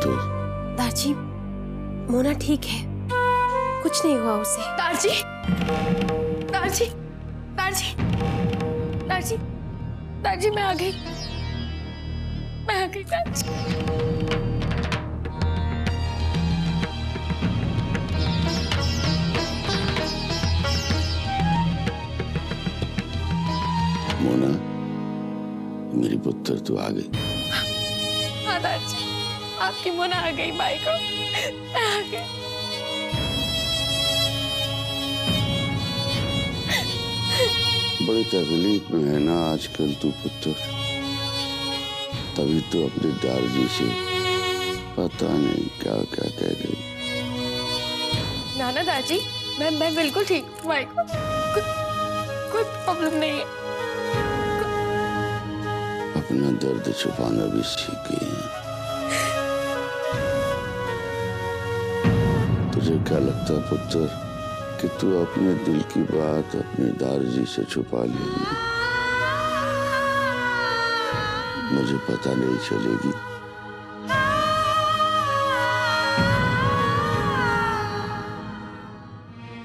पुत्र। दारजी, मोना ठीक है, कुछ नहीं हुआ उसे। दारजी, दारजी, दारजी, दारजी, दारजी, मैं आ गई, दारजी। मोना, मेरी पुत्र तू आ गई। हाँ दारजी, आपकी मोना आ गई, भाई को आ गई। बड़ी तकलीफ में है ना आजकल तू पुत्र, तभी तो अपने दारजी से पता नहीं क्या क्या कह गई। ना दारजी, मैं बिल्कुल ठीक हूँ, भाई को कोई प्रॉब्लम नहीं है। अपना दर्द छुपाना भी सीख गई है। तुझे क्या लगता है पुत्र कि तू अपने दिल की बात अपने दारजी से छुपा लेगी? मुझे पता नहीं चलेगी।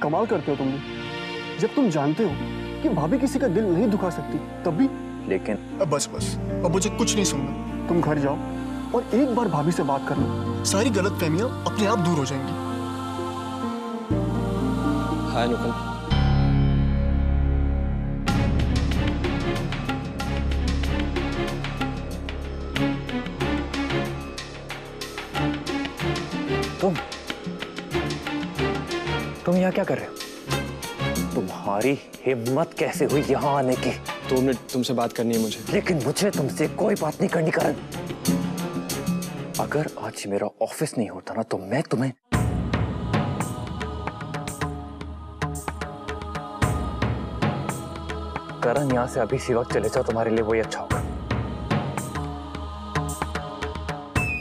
कमाल करते हो तुम भी। जब तुम जानते हो कि भाभी किसी का दिल नहीं दुखा सकती, तब भी। लेकिन अब बस अब मुझे कुछ नहीं सुनना। तुम घर जाओ और एक बार भाभी से बात कर लो, सारी गलतफहमियां अपने आप दूर हो जाएंगी। हाय नुकल, तुम यहाँ क्या कर रहे हो? तुम्हारी हिम्मत कैसे हुई यहाँ आने की? 2 मिनट तुमसे बात करनी है मुझे। लेकिन मुझे तुमसे कोई बात नहीं करनी करण। अगर आज मेरा ऑफिस नहीं होता ना तो मैं तुम्हें करण, यहाँ से अभी इसी वक्त चले जाओ, तुम्हारे लिए वही अच्छा होगा।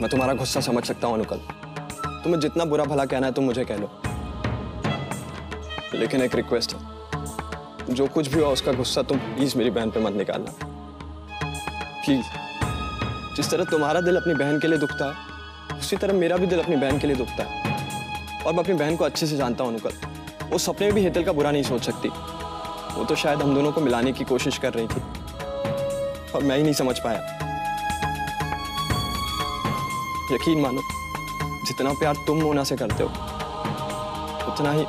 मैं तुम्हारा गुस्सा समझ सकता हूँ अनुकल, तुम्हें जितना बुरा भला कहना है तुम मुझे कह लो, लेकिन एक रिक्वेस्ट है, जो कुछ भी हुआ उसका गुस्सा तुम प्लीज मेरी बहन पे मत निकालना, प्लीज। जिस तरह तुम्हारा दिल अपनी बहन के लिए दुखता है, उसी तरह मेरा भी दिल अपनी बहन के लिए दुखता है। और मैं अपनी बहन को अच्छे से जानता हूँ अनुकल, वो सपने में भी हेतल का बुरा नहीं सोच सकती। वो तो शायद हम दोनों को मिलाने की कोशिश कर रही थी और मैं ही नहीं समझ पाया। यकीन मानो, जितना प्यार तुम मोना से करते हो उतना ही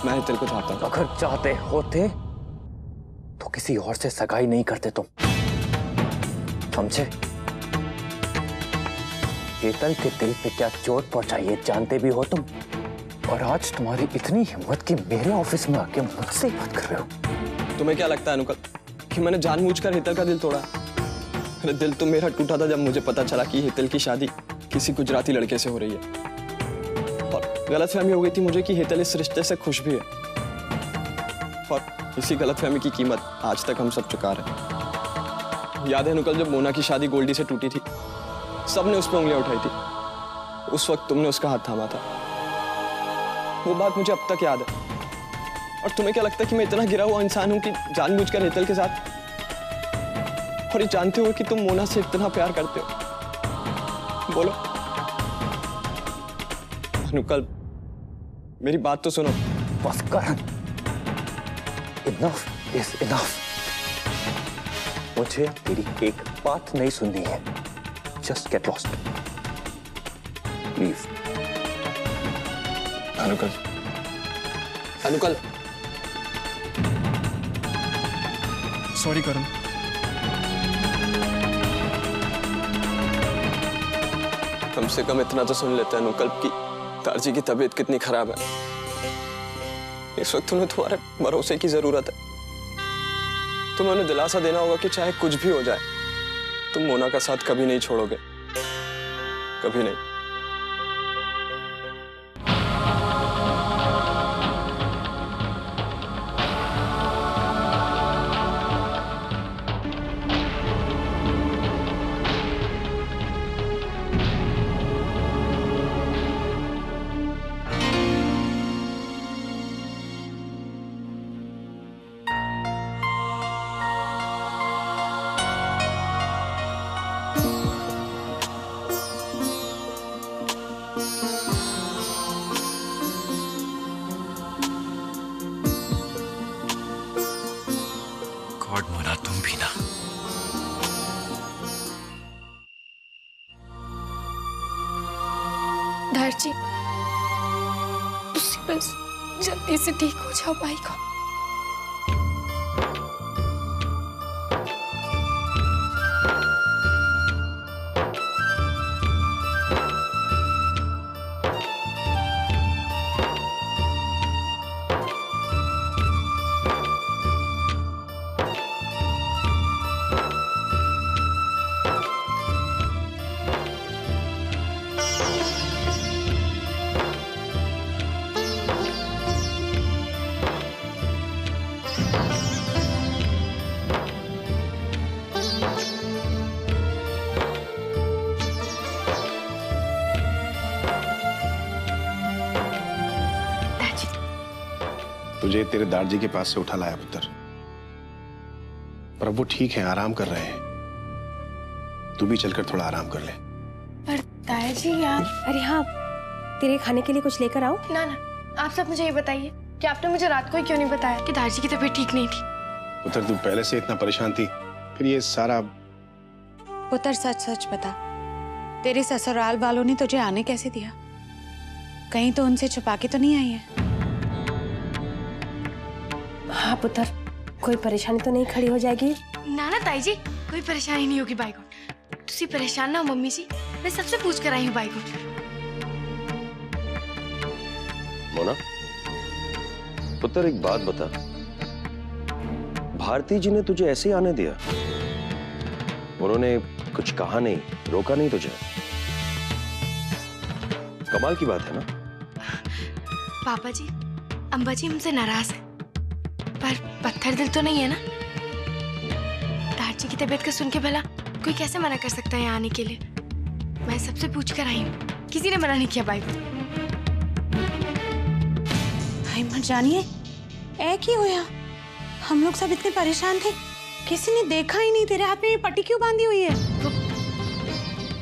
मैं हेतल को चाहता हूँ। अगर चाहते होते तो किसी और से सगाई नहीं करते तुम, समझे? हेतल के दिल पे क्या चोट पहुंचाई है जानते भी हो तुम, और आज तुम्हारी इतनी हिम्मत कि मेरे ऑफिस में आके मुझसे बात कर रहे हो। तुम्हें क्या लगता है अनुकल कि मैंने जानबूझकर हेतल का दिल तोड़ा? अरे दिल तो मेरा टूटा था जब मुझे पता चला कि हेतल की शादी किसी गुजराती लड़के से हो रही है, और गलतफहमी हो गई थी मुझे कि हेतल इस रिश्ते से खुश भी है, और इसी गलतफहमी की कीमत आज तक हम सब चुका रहे हैं। याद है अनुकल, जब मोना की शादी गोल्डी से टूटी थी, सबने उस पर उंगलियां उठाई थी, उस वक्त तुमने उसका हाथ थामा था। वो बात मुझे अब तक याद है। और तुम्हें क्या लगता है कि मैं इतना गिरा हुआ इंसान हूं कि जानबूझकर हेतल के साथ, और ये जानते हो कि तुम मोना से इतना प्यार करते हो? बोलो अनुकल, मेरी बात तो सुनो। बस करण, इनफ इज इनफ। मुझे तेरी एक बात नहीं सुननी है। Just get lost please. अनुकल, अनुकल, सॉरी करण। कम से कम इतना तो सुन लेते हैं अनुकल की दारजी की तबीयत कितनी खराब है। इस वक्त तुम्हें तुम्हारे भरोसे की जरूरत है। तुम्हें उन्हें दिलासा देना होगा कि चाहे कुछ भी हो जाए, तुम मोना का साथ कभी नहीं छोड़ोगे, कभी नहीं। जल्दी से ठीक हो जाओ भाई को। तुझे तेरे दादाजी के पास से उठा लाया पुत्र, पर अब वो ठीक है, आराम कर रहे हैं। तू भी चलकर थोड़ा आराम कर ले। पर ताया जी यार। अरे हाँ, तेरे खाने के लिए कुछ लेकर आओ। ना ना, आप सब मुझे ये बताइए कि आपने मुझे रात को ही क्यों नहीं बताया कि दादाजी की तबीयत ठीक नहीं थी। पुत्र तू पहले से इतना परेशान थी, फिर ये सारा। पुत्र सच सच बता, तेरे ससुराल वालों ने तुझे आने कैसे दिया? कहीं तो उनसे छुपा के तो नहीं आई है? हाँ पुत्र, कोई परेशानी तो नहीं खड़ी हो जाएगी? ना ना ताई जी, कोई परेशानी नहीं होगी बाई को। तुसी परेशान ना हो मम्मी जी, मैं सबसे पूछ कर आई हूँ बाई को। मोना, पुत्र एक बात बता, भारती जी ने तुझे ऐसे ही आने दिया? उन्होंने कुछ कहा नहीं, रोका नहीं तुझे? कमाल की बात है ना। पापा जी, अम्बा जी हमसे नाराज है, पर पत्थर दिल तो नहीं है ना। दादाजी की तबीयत का सुन के भला कोई कैसे मना कर सकता है यहाँ आने के लिए? मैं सबसे पूछ कर आई हूँ, किसी ने मना नहीं किया बाई को। भाई मत जानिए, ऐ क्यों होया? हम लोग सब इतने परेशान थे, किसी ने देखा ही नहीं। तेरे हाथ में ये पट्टी क्यों बांधी हुई है?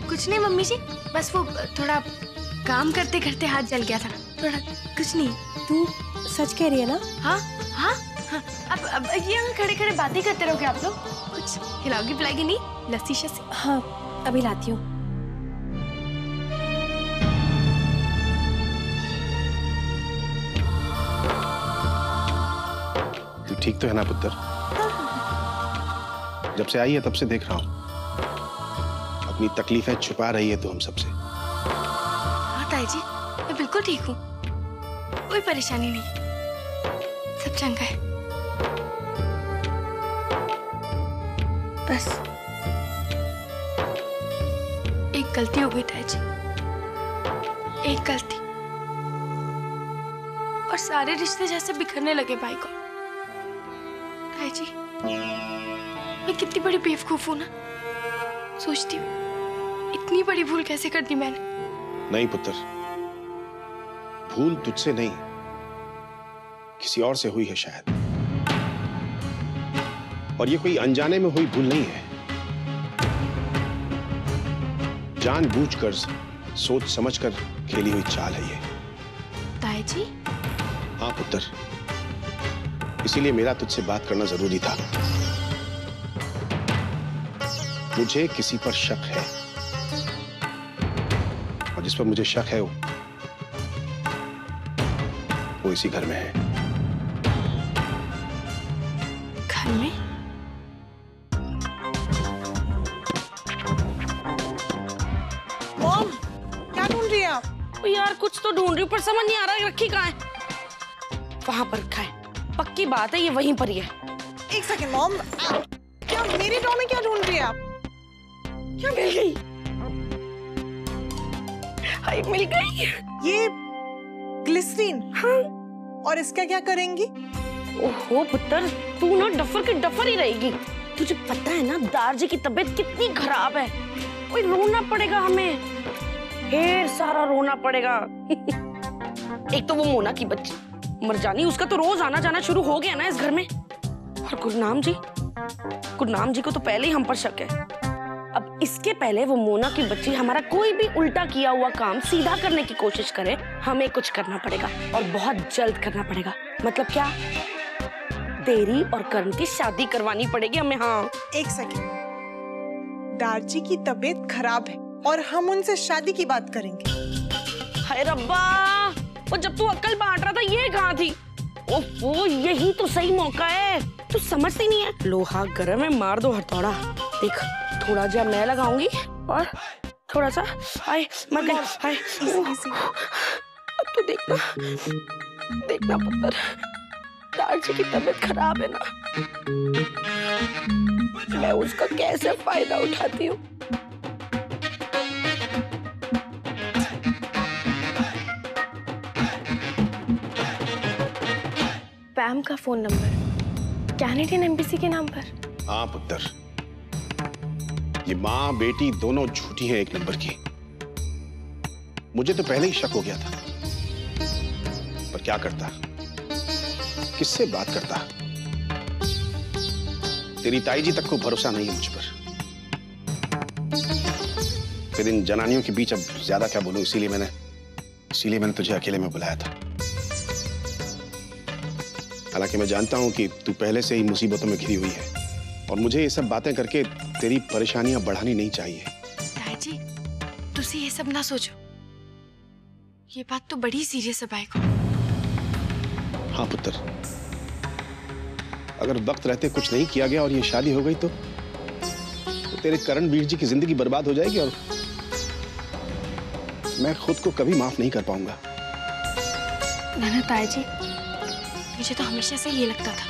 कुछ नहीं मम्मी जी, बस वो थोड़ा काम करते करते हाथ जल गया था, थोड़ा, कुछ नहीं। तू सच कह रही है ना? हाँ हाँ हाँ। अब ये यहाँ खड़े खड़े बातें करते रहोगे आप लोग? कुछ खिलाओगी पिलाओगी नहीं? लस्सी शस्सी? हाँ अभी लाती हूँ। तू ठीक तो है ना पुत्र? जब से आई है तब से देख रहा हूँ अपनी तकलीफें छुपा रही है तो हम सबसे। हाँ ताई जी, मैं बिल्कुल ठीक हूँ, कोई परेशानी नहीं, सब चंगा है। बस एक गलती हो गई ताई जी, एक गलती, और सारे रिश्ते जैसे बिखरने लगे भाई को। ताई जी, मैं कितनी बड़ी बेवकूफ हूँ ना। सोचती हूँ इतनी बड़ी भूल कैसे कर दी मैंने। नहीं पुत्र, भूल तुझसे नहीं, किसी और से हुई है शायद, और ये कोई अनजाने में हुई भूल नहीं है। जानबूझकर, सोच समझकर खेली हुई चाल है ये। ताई जी? हाँ पुत्र, इसीलिए मेरा तुझसे बात करना जरूरी था। मुझे किसी पर शक है, और जिस पर मुझे शक है वो इसी घर में है। घर में? मॉम, क्या ढूंढ रही है आप? यार कुछ तो ढूंढ रही हूँ, पर समझ नहीं आ रहा है रखी कहाँ है। वहां पर रखा है, पक्की बात है ये वहीं पर ही है। एक सेकंड मॉम, क्या मेरे ड्रॉ में क्या ढूंढ रही है आप? क्या मिल गई? हाय मिल गई। ये ग्लिसरीन। हाँ। और इसका क्या करेंगी? ओहो पुत्र, तू ना डफर की डफर ही रहेगी। तुझे पता है ना दादाजी की तबीयत कितनी खराब है, कोई रोना पड़ेगा हमें, ढेर सारा रोना पड़ेगा। एक तो वो मोना की बच्ची मरजानी, उसका तो रोज आना जाना शुरू हो गया ना इस घर में। और गुरनाम जी को तो पहले ही हम पर शक है। अब इसके पहले वो मोना की बच्ची हमारा कोई भी उल्टा किया हुआ काम सीधा करने की कोशिश करे, हमें कुछ करना पड़ेगा, और बहुत जल्द करना पड़ेगा। मतलब क्या? तेरी और करण की शादी करवानी पड़ेगी हमें। हाँ एक सेकंड, दादाजी की तबीयत खराब है और हम उनसे शादी की बात करेंगे? हाय रब्बा, और जब तू अक्ल बांट रहा था ये कहाँ थी? ओफो, यही तो सही मौका है। तू समझती नहीं है, लोहा गर्म है, मार दो हथौड़ा। देख, थोड़ा जा मैं लगाऊंगी और थोड़ा सा, आए मर गई, आए। अब तू देखना, देखना पुत्र, दारजी की तबीयत खराब है ना, मैं उसका कैसे फायदा उठाती हूँ। पैम का फोन नंबर कैनेडियन एम्बेसी के नाम पर। हाँ पुत्र, ये माँ बेटी दोनों झूठी हैं एक नंबर की। मुझे तो पहले ही शक हो गया था, पर क्या करता, किससे बात करता। तेरी ताई जी तक को भरोसा नहीं है मुझ पर। फिर इन जनानियों के बीच अब ज्यादा क्या बोलूं, इसीलिए मैंने तुझे अकेले में बुलाया था। हालांकि मैं जानता हूं कि तू पहले से ही मुसीबतों में घिरी हुई है और मुझे ये सब बातें करके तेरी परेशानियां बढ़ानी नहीं चाहिए। दादी, तुसी ये सब ना सोचो, ये बात तो बड़ी सीरियस है भाई को। हाँ पुत्र, अगर वक्त रहते कुछ नहीं किया गया और ये शादी हो गई तो तेरे करणवीर जी की जिंदगी बर्बाद हो जाएगी और मैं खुद को कभी माफ नहीं कर पाऊंगा। ना ताई जी, मुझे तो हमेशा से ये लगता था,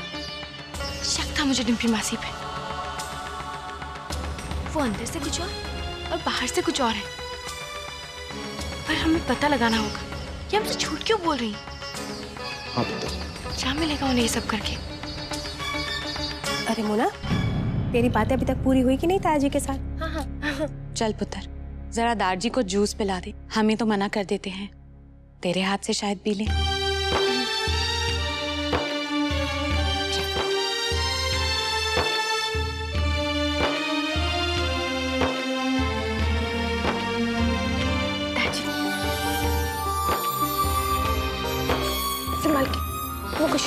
शक था मुझे डिम्पी मासी पे। वो अंदर से कुछ और बाहर से कुछ और है, पर हमें पता लगाना होगा कि हमसे झूठ क्यों बोल रही हैं। हाँ पुत्र, क्या मिलेगा उन्हें ये सब करके? अरे मोना, तेरी बातें अभी तक पूरी हुई कि नहीं ताजी के साथ? हाँ हाँ। चल पुत्र, जरा दारजी को जूस पिला दे, हमें तो मना कर देते हैं, तेरे हाथ से शायद पी ले। संभाल के, वो कुछ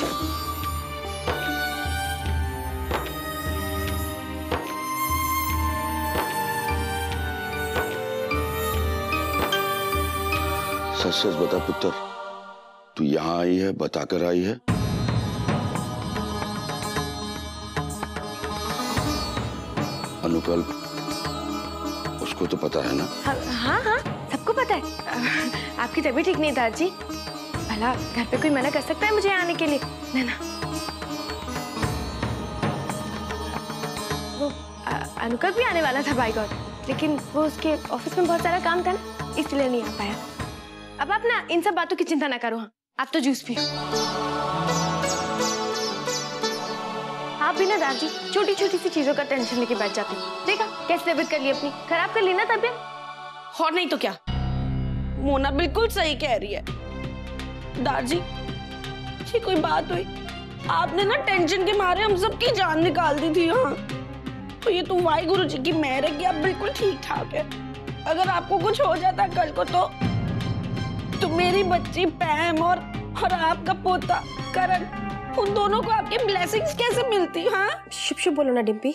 सच सच बता पुत्र, तू यहाँ आई है, बताकर आई है? अनुकल्प, उसको तो पता है ना? हाँ हाँ, सबको पता है। आपकी तबीयत ठीक नहीं दादी, भला घर पे कोई मना कर सकता है मुझे आने के लिए? ना। वो अनुकल्प भी आने वाला था बाय गॉड, लेकिन वो उसके ऑफिस में बहुत सारा काम था ना, इसलिए नहीं आ पाया। अब आप ना इन सब बातों की चिंता ना करो। हाँ, आप तो जूस पियो। आप भी ना दादी छोटी छोटी सी चीजों का टेंशन लेके बैठ जाते हो। देखा कैसे तबीयत कर ली अपनी, खराब कर ली ना तबीयत। और नहीं तो क्या, मोना बिल्कुल सही कह रही है। दारजी, ये कोई बात हुई? आपने ना टेंशन के मारे हम सबकी जान निकाल दी थी। हाँ, तो ये तो वाहिगुरु जी की मेहर है कि आप बिल्कुल ठीक ठाक है। अगर आपको कुछ हो जाता कल को तो मेरी बच्ची पैम और आपका पोता करण, उन दोनों को आपके ब्लेसिंग्स कैसे मिलती? हाँ, शुभ शुभ बोलो ना डिम्पी।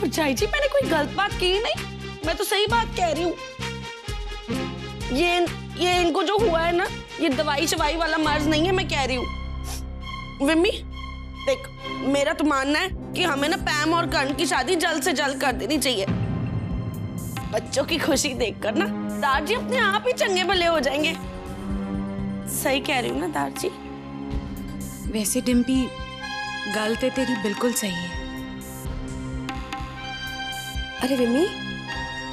चाची जी, मैंने कोई गलत बात की नहीं, मैं तो सही बात कह रही हूँ। ये इनको जो हुआ है ना, ये दवाई शवाई वाला मर्ज नहीं है, मैं कह रही हूँ। विम्मी देख, मेरा तो मानना है कि हमें ना पैम और कर्ण की शादी जल्द से जल्द कर देनी चाहिए। बच्चों की खुशी देखकर ना दारजी अपने आप ही चंगे भले हो जाएंगे। सही कह रही हूँ ना दारजी? वैसे डिम्पी, गलती तेरी बिल्कुल सही है। अरे विम्मी,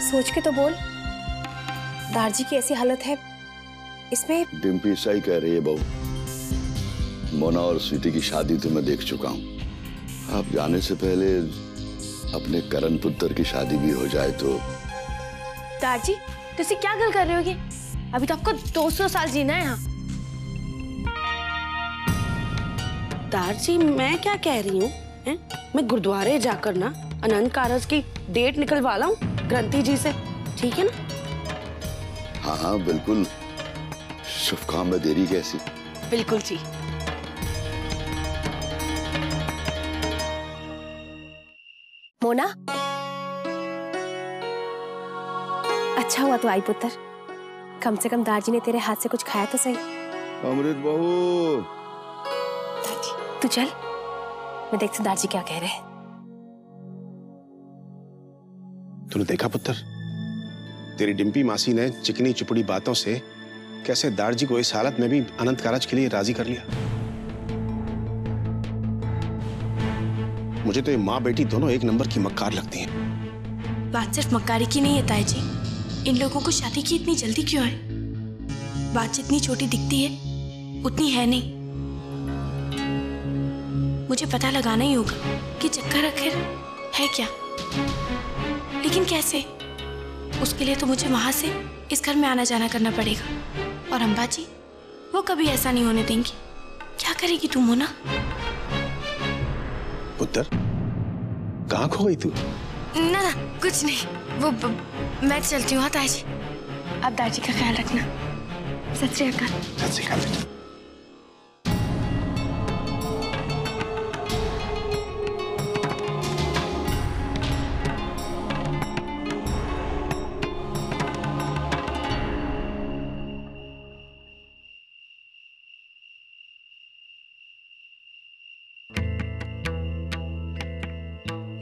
सोच के तो बोल, दारजी की ऐसी हालत है, इसमें। डिम्पी सही कह रही है बहू। मोना और स्वीटी की शादी तो मैं देख चुका हूँ। आप जाने से पहले अपने करण पुत्र की शादी भी हो जाए तो। दारजी, तुसी क्या गल कर रहे होगे? अभी तो आपको 200 साल जीना है यहाँ। दारजी, मैं क्या कह रही हूँ, मैं गुरुद्वारे जाकर ना अनंत कारज की डेट निकलवा लाऊं ग्रंथी जी से, ठीक है ना? हाँ हाँ बिल्कुल, शुभ काम में देरी कैसी। बिल्कुल जी। मोना, अच्छा हुआ तू आई पुत्र। कम से कम दादी ने तेरे हाथ से कुछ खाया तो सही। अमृत बहू, तू चल, मैं देखती हूँ दादी क्या कह रहे हैं। तूने देखा पुत्र, तेरी डिम्पी मासी ने चिकनी चुपड़ी बातों से कैसे दारजी को इस हालत में भी अनंत कारज के लिए राजी कर लिया। मुझे तो ये माँ बेटी दोनों एक नंबर की मक्कार लगती हैं। बात सिर्फ मक्कारी की नहीं है ताई जी, इन लोगों को शादी की इतनी जल्दी क्यों है? बात जितनी छोटी दिखती है उतनी है नहीं। मुझे पता लगाना ही होगा कि चक्कर आखिर है क्या, लेकिन कैसे? उसके लिए तो मुझे वहां से इस घर में आना जाना करना पड़ेगा। और अम्बा जी वो कभी ऐसा नहीं होने देंगी। क्या करेगी तू मोना? पुत्र, कहाँ खो गई तू? ना ना कुछ नहीं, वो मैं चलती हूँ। हाँ ताई जी, आप दादी का ख्याल रखना। सत श्री अकाल। सत श्री अकाल बेटा।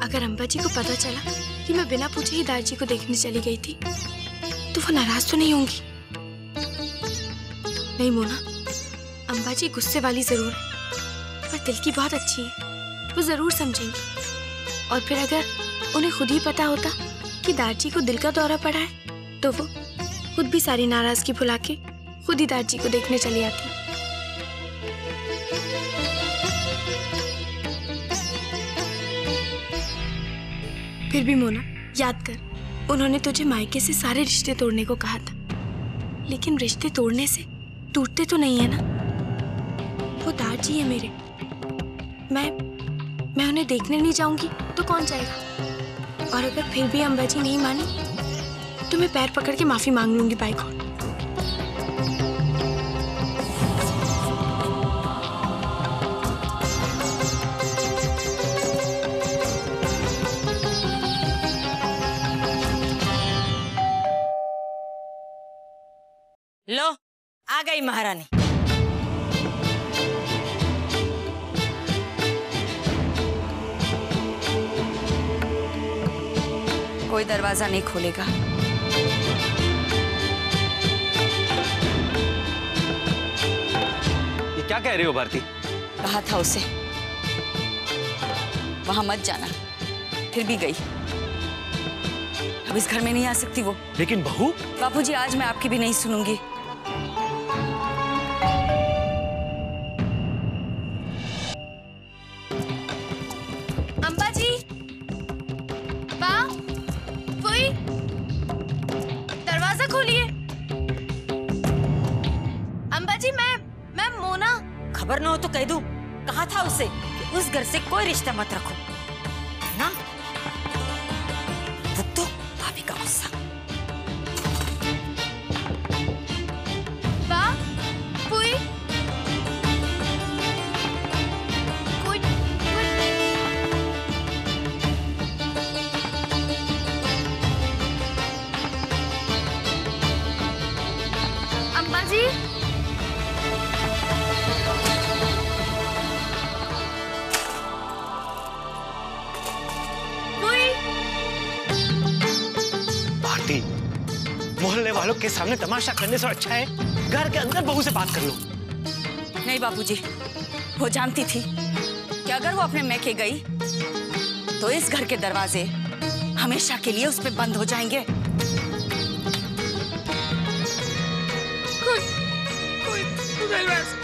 अगर अम्बा जी को पता चला कि मैं बिना पूछे ही दादी को देखने चली गई थी तो वो नाराज तो नहीं होंगी? नहीं मोना, अम्बा जी गुस्से वाली जरूर है पर दिल की बहुत अच्छी है, वो जरूर समझेंगी। और फिर अगर उन्हें खुद ही पता होता कि दादी को दिल का दौरा पड़ा है तो वो खुद भी सारी नाराजगी भुला के खुद ही दादी को देखने चली आती। फिर भी मोना याद कर, उन्होंने तुझे मायके से सारे रिश्ते तोड़ने को कहा था, लेकिन रिश्ते तोड़ने से टूटते तो नहीं है ना। वो दादी है मेरे, मैं उन्हें देखने नहीं जाऊंगी तो कौन जाएगा? और अगर फिर भी अम्बा जी नहीं मानी तो मैं पैर पकड़ के माफी मांग लूंगी बाई को। लो आ गई महारानी। कोई दरवाजा नहीं खोलेगा। ये क्या कह रही हो भारती? कहा था उसे वहां मत जाना, फिर भी गई। अब इस घर में नहीं आ सकती वो। लेकिन बहू। बापूजी, आज मैं आपकी भी नहीं सुनूंगी। अम्बा जी, बा, फुई, दरवाजा खोलिए। अम्बा जी, मैं मोना। खबर न हो तो कह दूं, कहा था उसे कि उस घर से कोई रिश्ता मत रखो ना। तो भाभी का गुस्सा। बा, फुई, अम्बा जी। भारती, मोहल्ले वालों के सामने तमाशा करने से अच्छा है घर के अंदर बहू से बात कर लो। नहीं बापूजी, वो जानती थी कि अगर वो अपने मैके गई तो इस घर के दरवाजे हमेशा के लिए उस पे बंद हो जाएंगे। कोई दरवाजा